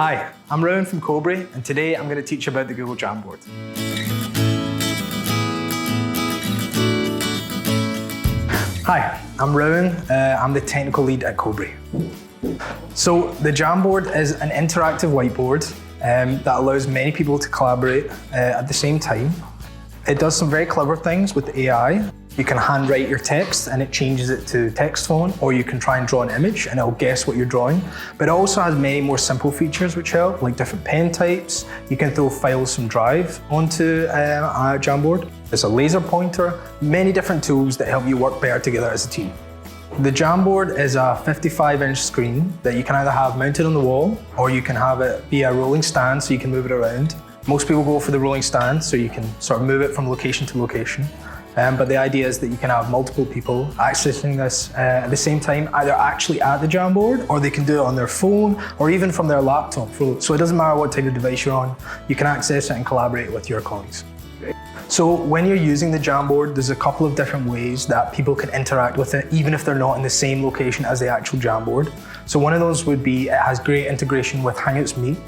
Hi, I'm Rowan from Cobry, and today I'm going to teach you about the Google Jamboard. Hi, I'm Rowan. I'm the technical lead at Cobry. So the Jamboard is an interactive whiteboard that allows many people to collaborate at the same time. It does some very clever things with AI. You can handwrite your text and it changes it to text font, or you can try and draw an image and it'll guess what you're drawing. But it also has many more simple features which help, like different pen types. You can throw files from Drive onto a Jamboard. There's a laser pointer, many different tools that help you work better together as a team. The Jamboard is a 55-inch screen that you can either have mounted on the wall, or you can have it be a rolling stand so you can move it around. Most people go for the rolling stand so you can sort of move it from location to location. But the idea is that you can have multiple people accessing this at the same time, either actually at the Jamboard, or they can do it on their phone, or even from their laptop. So it doesn't matter what type of device you're on, you can access it and collaborate with your colleagues. So when you're using the Jamboard, there's a couple of different ways that people can interact with it, even if they're not in the same location as the actual Jamboard. So one of those would be, it has great integration with Hangouts Meet.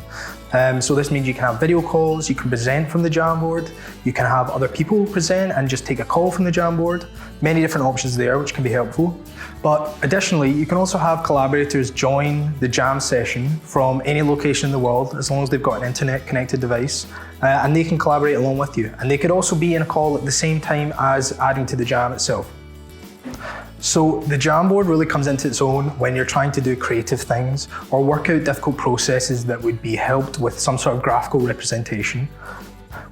So this means you can have video calls, you can present from the Jamboard, you can have other people present and just take a call from the Jamboard. Many different options there which can be helpful. But additionally, you can also have collaborators join the jam session from any location in the world, as long as they've got an internet connected device, and they can collaborate along with you. And they could also be in a call at the same time as adding to the jam itself. So the Jamboard really comes into its own when you're trying to do creative things or work out difficult processes that would be helped with some sort of graphical representation.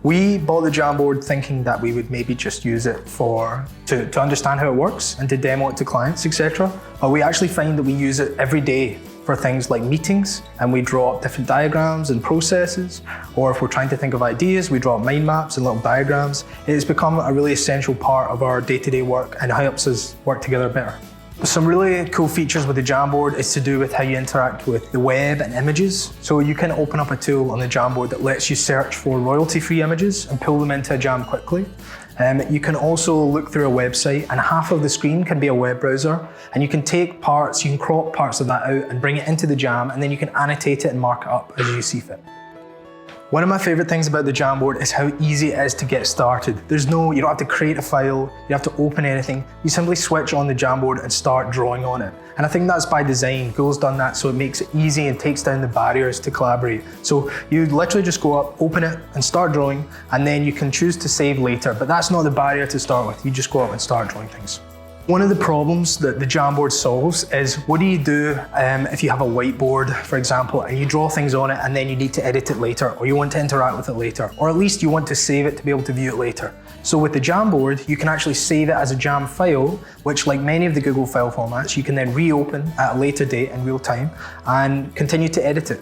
We bought the Jamboard thinking that we would maybe just use it to understand how it works and to demo it to clients, etc. But we actually find that we use it every day for things like meetings, and we draw up different diagrams and processes, or if we're trying to think of ideas, we draw up mind maps and little diagrams. It has become a really essential part of our day-to-day work and helps us work together better. Some really cool features with the Jamboard is to do with how you interact with the web and images. So you can open up a tool on the Jamboard that lets you search for royalty-free images and pull them into a jam quickly. You can also look through a website, and half of the screen can be a web browser, and you can take parts, you can crop parts of that out and bring it into the jam, and then you can annotate it and mark it up as you see fit. One of my favorite things about the Jamboard is how easy it is to get started. You don't have to create a file, you have to open anything. You simply switch on the Jamboard and start drawing on it. And I think that's by design. Google's done that so it makes it easy and takes down the barriers to collaborate. So you literally just go up, open it and start drawing, and then you can choose to save later, but that's not the barrier to start with. You just go up and start drawing things. One of the problems that the Jamboard solves is, what do you do if you have a whiteboard, for example, and you draw things on it and then you need to edit it later, or you want to interact with it later, or at least you want to save it to be able to view it later. So with the Jamboard, you can actually save it as a jam file, which, like many of the Google file formats, you can then reopen at a later date in real time and continue to edit it.